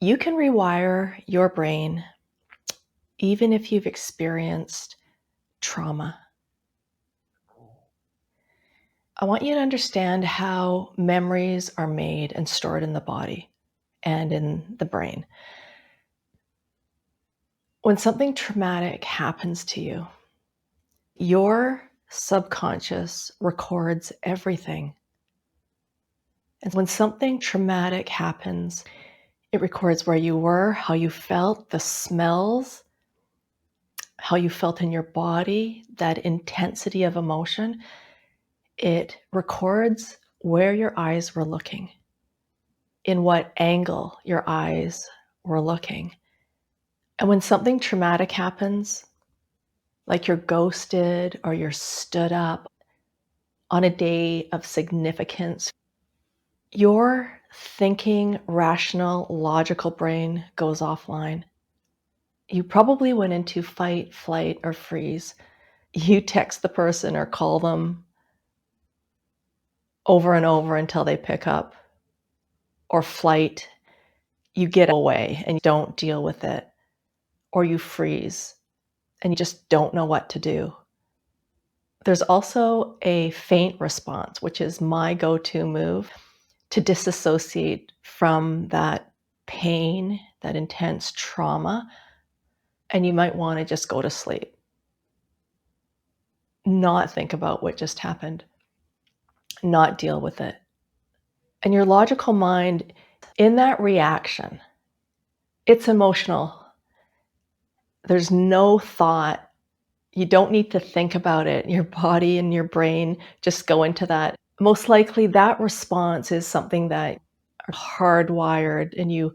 You can rewire your brain even if you've experienced trauma. I want you to understand how memories are made and stored in the body and in the brain. When something traumatic happens to you, your subconscious records everything. And when something traumatic happens, it records where you were, how you felt, the smells, how you felt in your body, that intensity of emotion. It records where your eyes were looking, in what angle your eyes were looking. And when something traumatic happens, like you're ghosted or you're stood up on a day of significance, your thinking, rational, logical brain goes offline. You probably went into fight, flight, or freeze. You text the person or call them over and over until they pick up, or flight. You get away and don't deal with it, or you freeze and you just don't know what to do. There's also a faint response, which is my go-to move to disassociate from that pain, that intense trauma, and you might want to just go to sleep, not think about what just happened, not deal with it. And your logical mind, in that reaction, it's emotional. There's no thought. You don't need to think about it. Your body and your brain just go into that. Most likely that response is something that are hardwired and you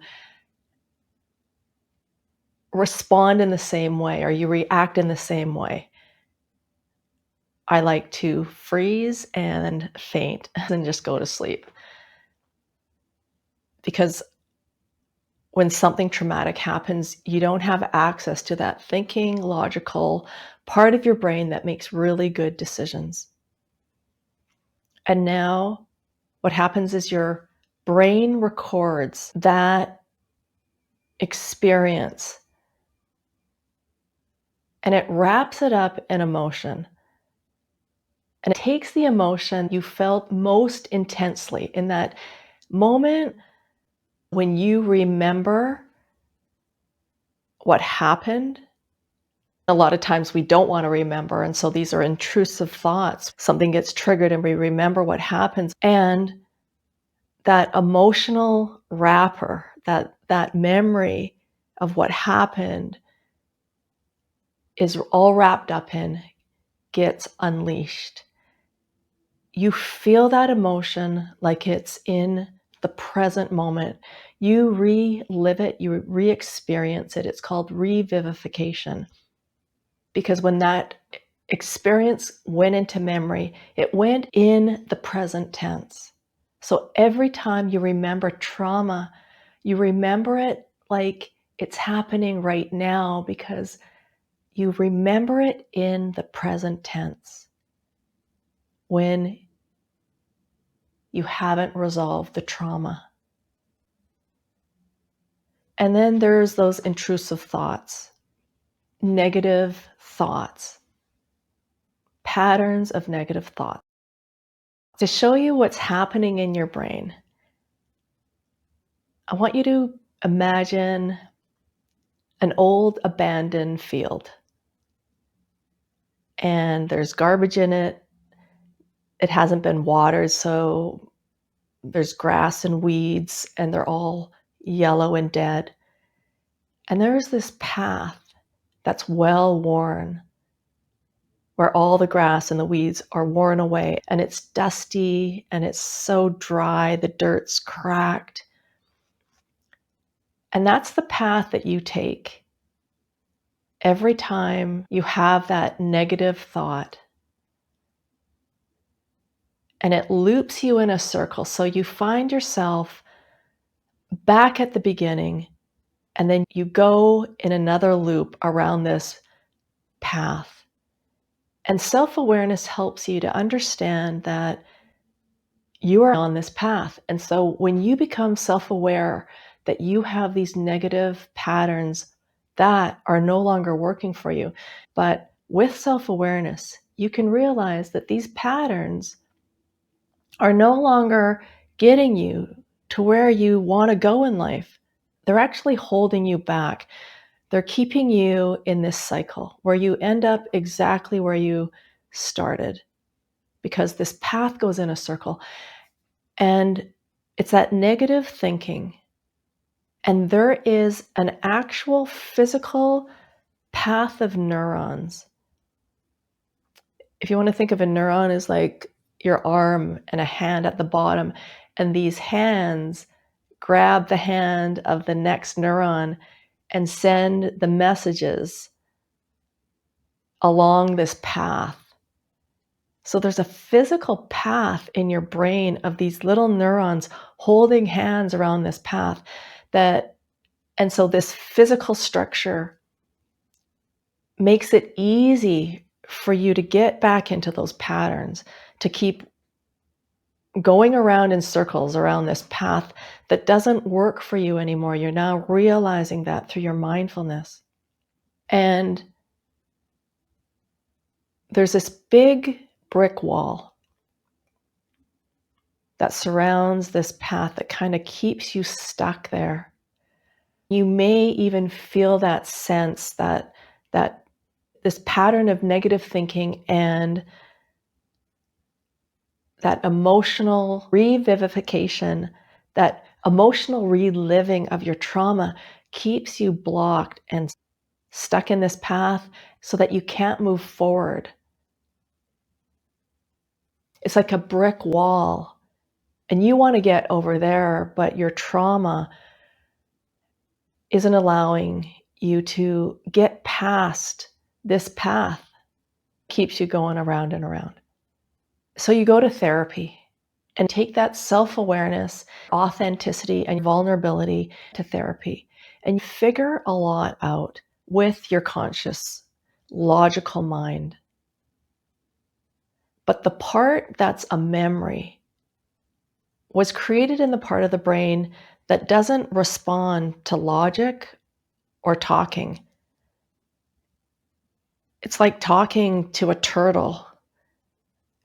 respond in the same way or you react in the same way. I like to freeze and faint and just go to sleep. Because when something traumatic happens, you don't have access to that thinking, logical part of your brain that makes really good decisions. And now what happens is your brain records that experience and it wraps it up in emotion. And it takes the emotion you felt most intensely in that moment when you remember what happened. A lot of times we don't want to remember, and so these are intrusive thoughts. Something gets triggered and we remember what happens. And that emotional wrapper, that memory of what happened is all wrapped up in, gets unleashed. You feel that emotion like it's in the present moment. You relive it, you re-experience it. It's called revivification. Because when that experience went into memory, it went in the present tense. So every time you remember trauma, you remember it like it's happening right now because you remember it in the present tense when you haven't resolved the trauma. And then there's those intrusive thoughts, negative thoughts, patterns of negative thoughts. To show you what's happening in your brain, I want you to imagine an old abandoned field. And there's garbage in it. It hasn't been watered, so there's grass and weeds, and they're all yellow and dead. And there's this path that's well worn, where all the grass and the weeds are worn away, and it's dusty and it's so dry, the dirt's cracked. And that's the path that you take every time you have that negative thought. And it loops you in a circle. So you find yourself back at the beginning, and then you go in another loop around this path. And self-awareness helps you to understand that you are on this path. And so when you become self-aware that you have these negative patterns that are no longer working for you. But with self-awareness, you can realize that these patterns are no longer getting you to where you want to go in life. They're actually holding you back. They're keeping you in this cycle where you end up exactly where you started, because this path goes in a circle. And it's that negative thinking. And there is an actual physical path of neurons. If you want to think of a neuron as like your arm and a hand at the bottom, and these hands grab the hand of the next neuron and send the messages along this path. So there's a physical path in your brain of these little neurons holding hands around this path and so this physical structure makes it easy for you to get back into those patterns, to keep going around in circles around this path that doesn't work for you anymore. You're now realizing that through your mindfulness. And there's this big brick wall that surrounds this path that kind of keeps you stuck there. You may even feel that sense that this pattern of negative thinking and that emotional revivification, that emotional reliving of your trauma keeps you blocked and stuck in this path so that you can't move forward. It's like a brick wall, and you want to get over there, but your trauma isn't allowing you to get past this path. It keeps you going around and around. So you go to therapy and take that self-awareness, authenticity, and vulnerability to therapy. And you figure a lot out with your conscious, logical mind. But the part that's a memory was created in the part of the brain that doesn't respond to logic or talking. It's like talking to a turtle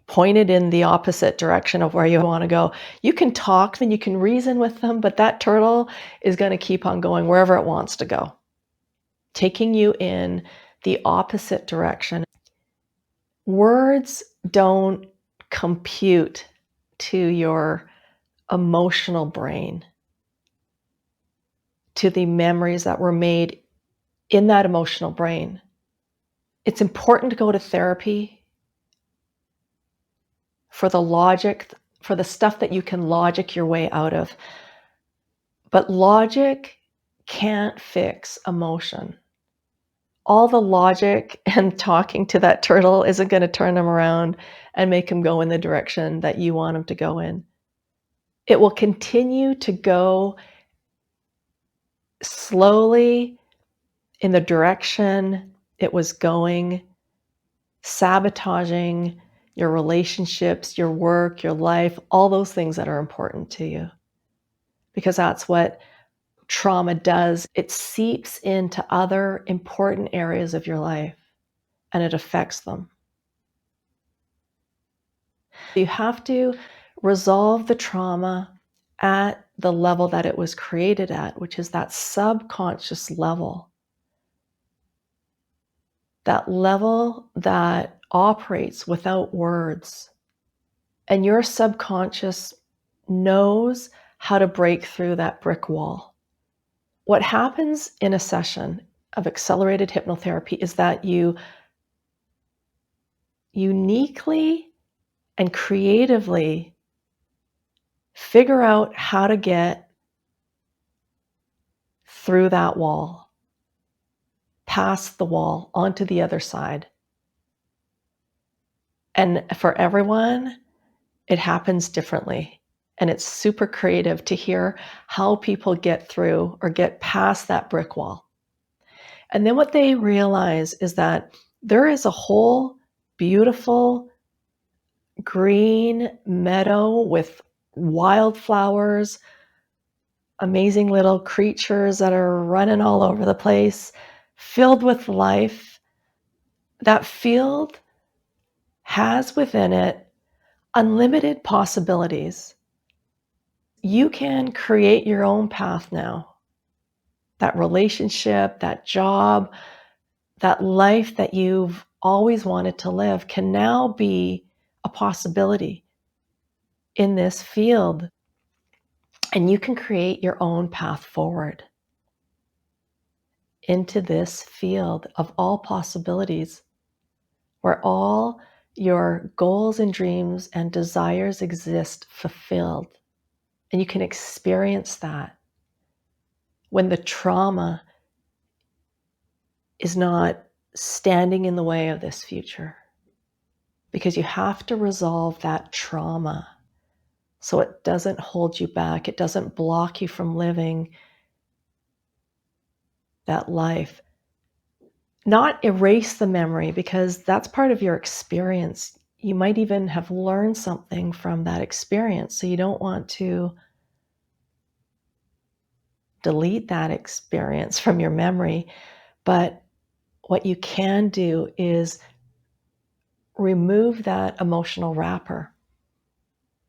pointed in the opposite direction of where you want to go. You can talk and you can reason with them, but that turtle is going to keep on going wherever it wants to go, taking you in the opposite direction. Words don't compute to your emotional brain, to the memories that were made in that emotional brain. It's important to go to therapy for the logic, for the stuff that you can logic your way out of. But logic can't fix emotion. All the logic and talking to that turtle isn't going to turn him around and make him go in the direction that you want him to go in. It will continue to go slowly in the direction it was going, sabotaging your relationships, your work, your life, all those things that are important to you. Because that's what trauma does. It seeps into other important areas of your life and it affects them. You have to resolve the trauma at the level that it was created at, which is that subconscious level. That level that operates without words. And your subconscious knows how to break through that brick wall. What happens in a session of accelerated hypnotherapy is that you uniquely and creatively figure out how to get through that wall, past the wall, onto the other side. And for everyone, it happens differently. And it's super creative to hear how people get through or get past that brick wall. And then what they realize is that there is a whole beautiful green meadow with wildflowers, amazing little creatures that are running all over the place, filled with life. That field has within it unlimited possibilities. You can create your own path now. That relationship, that job, that life that you've always wanted to live can now be a possibility in this field. And you can create your own path forward into this field of all possibilities where all your goals and dreams and desires exist fulfilled. And you can experience that when the trauma is not standing in the way of this future. Because you have to resolve that trauma so it doesn't hold you back. It doesn't block you from living that life. Not erase the memory, because that's part of your experience. You might even have learned something from that experience. So you don't want to delete that experience from your memory. But what you can do is remove that emotional wrapper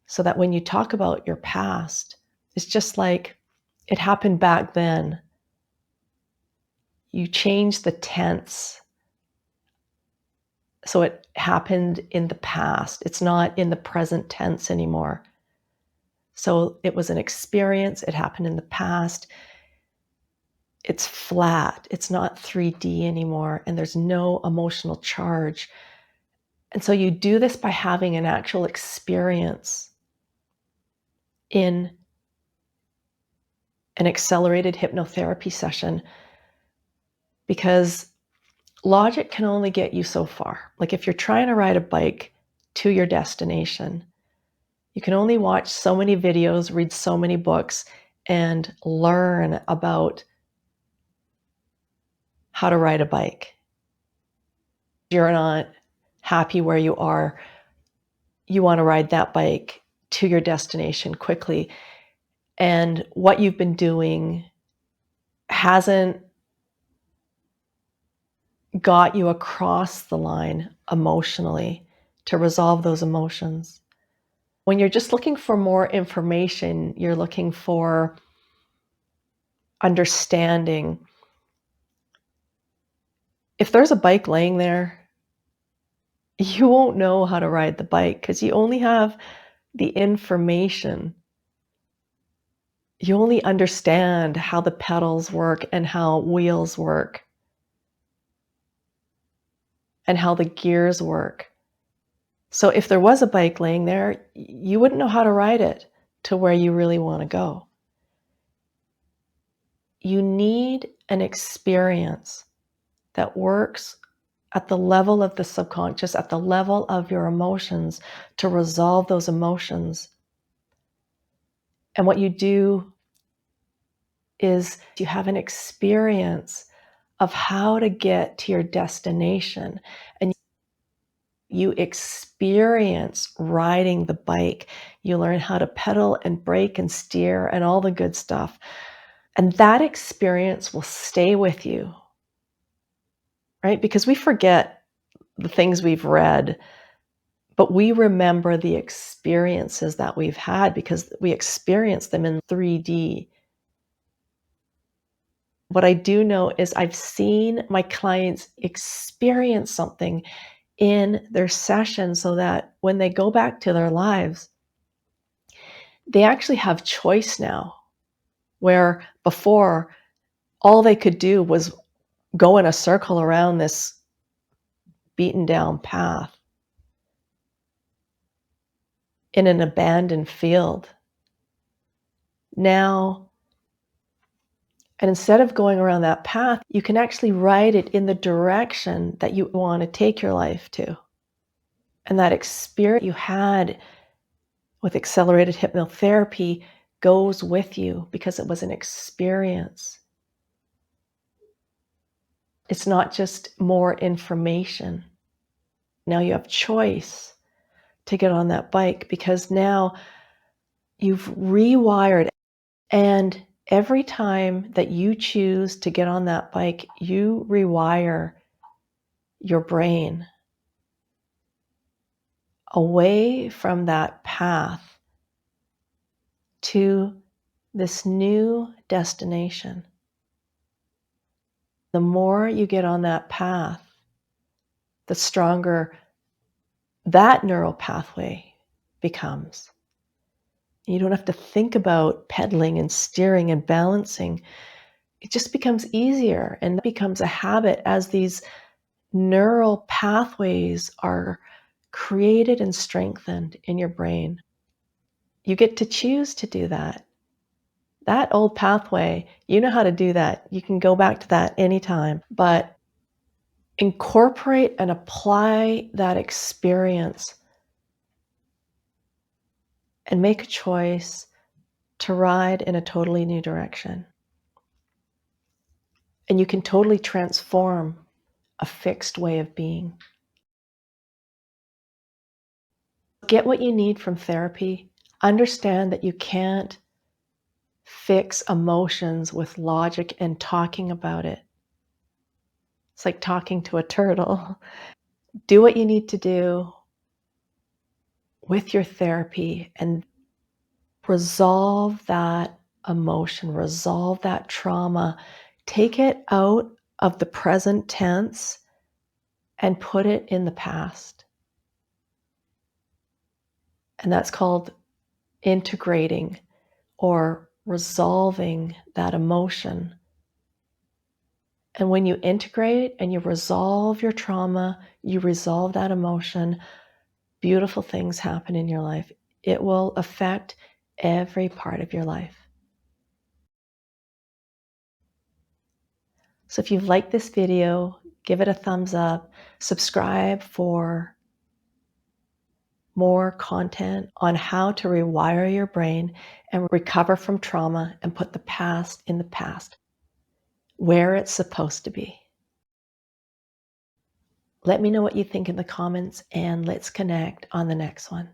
so that when you talk about your past, it's just like it happened back then. You change the tense so it happened in the past. It's not in the present tense anymore. So it was an experience, it happened in the past. It's flat, it's not 3D anymore, and there's no emotional charge. And so you do this by having an actual experience in an accelerated hypnotherapy session, because logic can only get you so far. Like if you're trying to ride a bike to your destination, you can only watch so many videos, read so many books, and learn about how to ride a bike. You're not happy where you are. You want to ride that bike to your destination quickly. And what you've been doing hasn't got you across the line emotionally to resolve those emotions. When you're just looking for more information, you're looking for understanding. If there's a bike laying there, you won't know how to ride the bike because you only have the information. You only understand how the pedals work and how wheels work and how the gears work. So if there was a bike laying there, you wouldn't know how to ride it to where you really want to go. You need an experience that works at the level of the subconscious, at the level of your emotions, to resolve those emotions. And what you do is you have an experience of how to get to your destination. And you experience riding the bike. You learn how to pedal and brake and steer and all the good stuff. And that experience will stay with you, right? Because we forget the things we've read, but we remember the experiences that we've had because we experience them in 3D. What I do know is I've seen my clients experience something in their session so that when they go back to their lives, they actually have choice now, where before all they could do was go in a circle around this beaten down path in an abandoned field. Now, and instead of going around that path, you can actually ride it in the direction that you want to take your life to. And that experience you had with accelerated hypnotherapy goes with you because it was an experience. It's not just more information. Now you have choice to get on that bike because now you've rewired and Every time that you choose to get on that bike, you rewire your brain away from that path to this new destination. The more you get on that path, the stronger that neural pathway becomes. You don't have to think about pedaling and steering and balancing. It just becomes easier and it becomes a habit as these neural pathways are created and strengthened in your brain. You get to choose to do that. That old pathway, you know how to do that. You can go back to that anytime, but incorporate and apply that experience and make a choice to ride in a totally new direction. And you can totally transform a fixed way of being. Get what you need from therapy. Understand that you can't fix emotions with logic and talking about it. It's like talking to a turtle. Do what you need to do with your therapy and resolve that emotion, resolve that trauma, take it out of the present tense and put it in the past. And that's called integrating or resolving that emotion. And when you integrate and you resolve your trauma, you resolve that emotion, beautiful things happen in your life. It will affect every part of your life. So if you've liked this video, give it a thumbs up, subscribe for more content on how to rewire your brain and recover from trauma and put the past in the past, where it's supposed to be. Let me know what you think in the comments and let's connect on the next one.